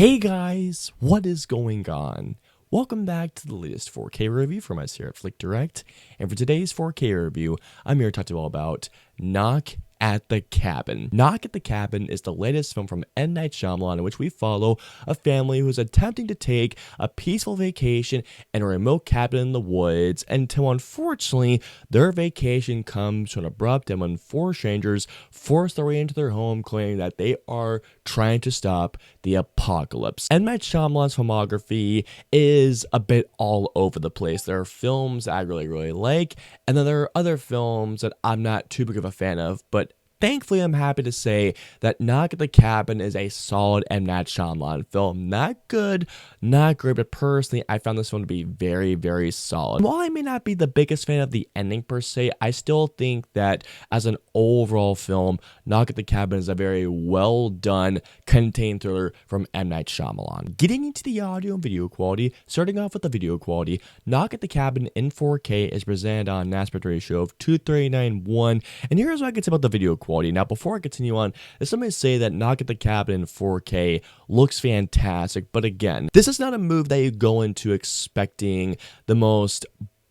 Hey guys, what is going on? Welcome back to the latest 4K review from us here at Flick Direct. And for today's 4K review, I'm here to talk to you all about Knock at the Cabin. Knock at the Cabin is the latest film from M Night Shyamalan in which we follow a family who is attempting to take a peaceful vacation in a remote cabin in the woods until unfortunately their vacation comes to an abrupt end when four strangers force their way into their home claiming that they are trying to stop the apocalypse. M Night Shyamalan's filmography is a bit all over the place. There are films I really like, and then there are other films that I'm not too big of a fan of, but thankfully, I'm happy to say that Knock at the Cabin is a solid M. Night Shyamalan film. Not good, not great, but personally, I found this film to be very solid. While I may not be the biggest fan of the ending per se, I still think that as an overall film, Knock at the Cabin is a very well done, contained thriller from M. Night Shyamalan. Getting into the audio and video quality, starting off with the video quality, Knock at the Cabin in 4K is presented on an aspect ratio of 2:39:1, and here's what I can say about the video quality. Now, before I continue on, let me say that Knock at the Cabin in 4K looks fantastic, but again, this is not a movie that you go into expecting the most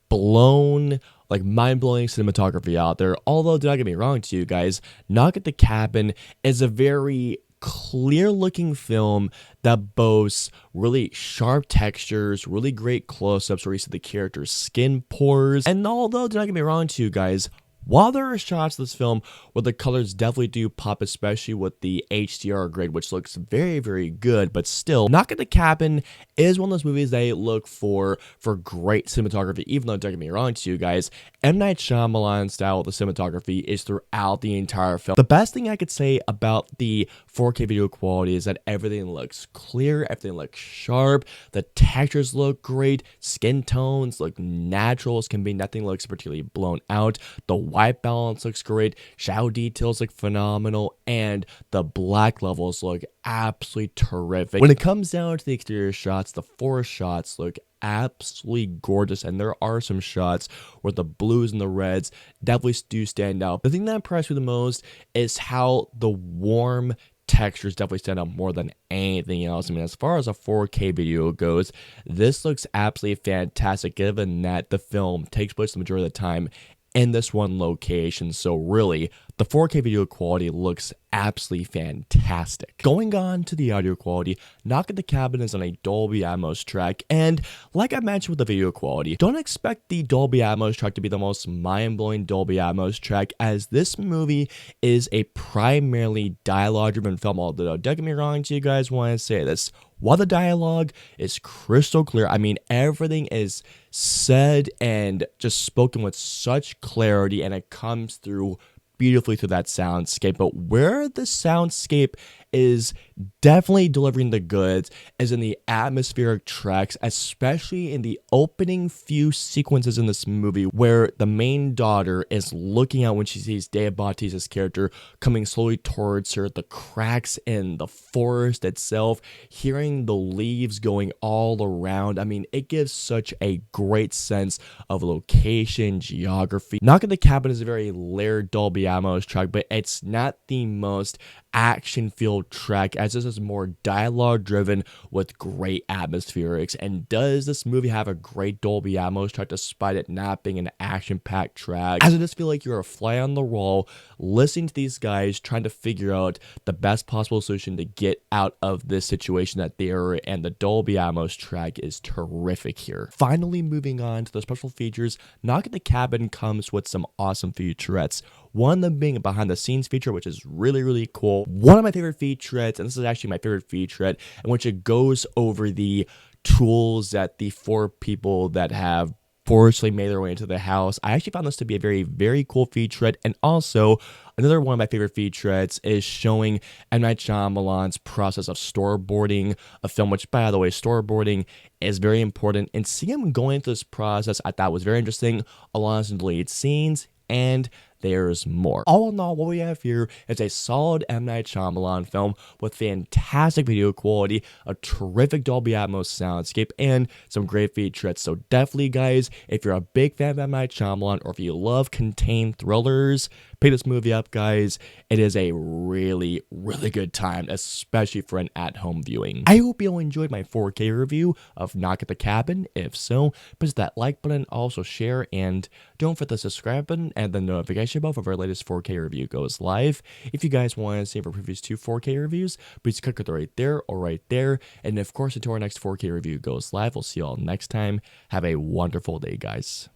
blown, mind-blowing cinematography out there. Although, do not get me wrong to you guys, Knock at the Cabin is a very clear-looking film that boasts really sharp textures, really great close-ups where you see the character's skin pores, and although, do not get me wrong to you guys, while there are shots of this film where the colors definitely do pop, especially with the HDR grade, which looks very good, but still, Knock at the Cabin is one of those movies that I look for great cinematography, even though, don't get me wrong to you guys, M. Night Shyamalan's style of the cinematography is throughout the entire film. The best thing I could say about the 4K video quality is that everything looks clear, everything looks sharp, the textures look great, skin tones look natural as can be, nothing looks particularly blown out, the white balance looks great, shadow details look phenomenal, and the black levels look absolutely terrific. When it comes down to the exterior shots, the forest shots look absolutely gorgeous, and there are some shots where the blues and the reds definitely do stand out. The thing that impressed me the most is how the warm textures definitely stand out more than anything else. I mean, as far as a 4K video goes, this looks absolutely fantastic given that the film takes place the majority of the time in this one location. So really, the 4K video quality looks absolutely fantastic. Going on to the audio quality, Knock at the Cabin is on a Dolby Atmos track, and like I mentioned with the video quality, don't expect the Dolby Atmos track to be the most mind-blowing Dolby Atmos track, as this movie is a primarily dialogue-driven film. Although, don't get me wrong to you guys when I say this, while the dialogue is crystal clear, I mean, everything is said and just spoken with such clarity, and it comes through beautifully through that soundscape. But where the soundscape is definitely delivering the goods is in the atmospheric tracks, especially in the opening few sequences in this movie where the main daughter is looking out when she sees Dave Bautista's character coming slowly towards her, the cracks in the forest itself, hearing the leaves going all around. I mean, it gives such a great sense of location, geography. Knock at the Cabin is a very layered Dolby Atmos track, but it's not the most action-filled track, as this is more dialogue-driven with great atmospherics. And does this movie have a great Dolby Atmos track despite it not being an action-packed track? As I just feel like you're a fly on the wall, listening to these guys trying to figure out the best possible solution to get out of this situation that they are in, and the Dolby Atmos track is terrific here. Finally, moving on to the special features, Knock at the Cabin comes with some awesome featurettes. One of them being a behind-the-scenes feature, which is really cool. One of my favorite featurettes, and this is actually my favorite featurette, in which it goes over the tools that the four people that have forcefully made their way into the house. I actually found this to be a very cool featurette, and also another one of my favorite featurettes is showing M. Night Shyamalan's process of storyboarding a film, which, by the way, storyboarding is very important, and seeing him going through this process I thought was very interesting, along with some deleted scenes, and there's more. All in all, what we have here is a solid M. Night Shyamalan film with fantastic video quality, a terrific Dolby Atmos soundscape, and some great featurettes. So definitely, guys, if you're a big fan of M. Night Shyamalan, or if you love contained thrillers, Pick this movie up, guys. It is a really, really good time, especially for an at-home viewing. I hope you all enjoyed my 4K review of Knock at the Cabin. If so, press that like button, also share, and don't forget the subscribe button and the notification bell for our latest 4K review goes live. If you guys want to see our previous 2 4K reviews, please click it right there or right there. And of course, until our next 4K review goes live, we'll see you all next time. Have a wonderful day, guys.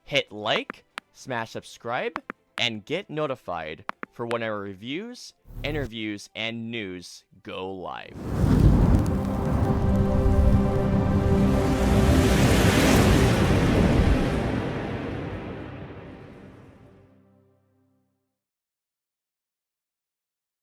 Hit like, smash subscribe, and get notified for when our reviews, interviews, and news go live.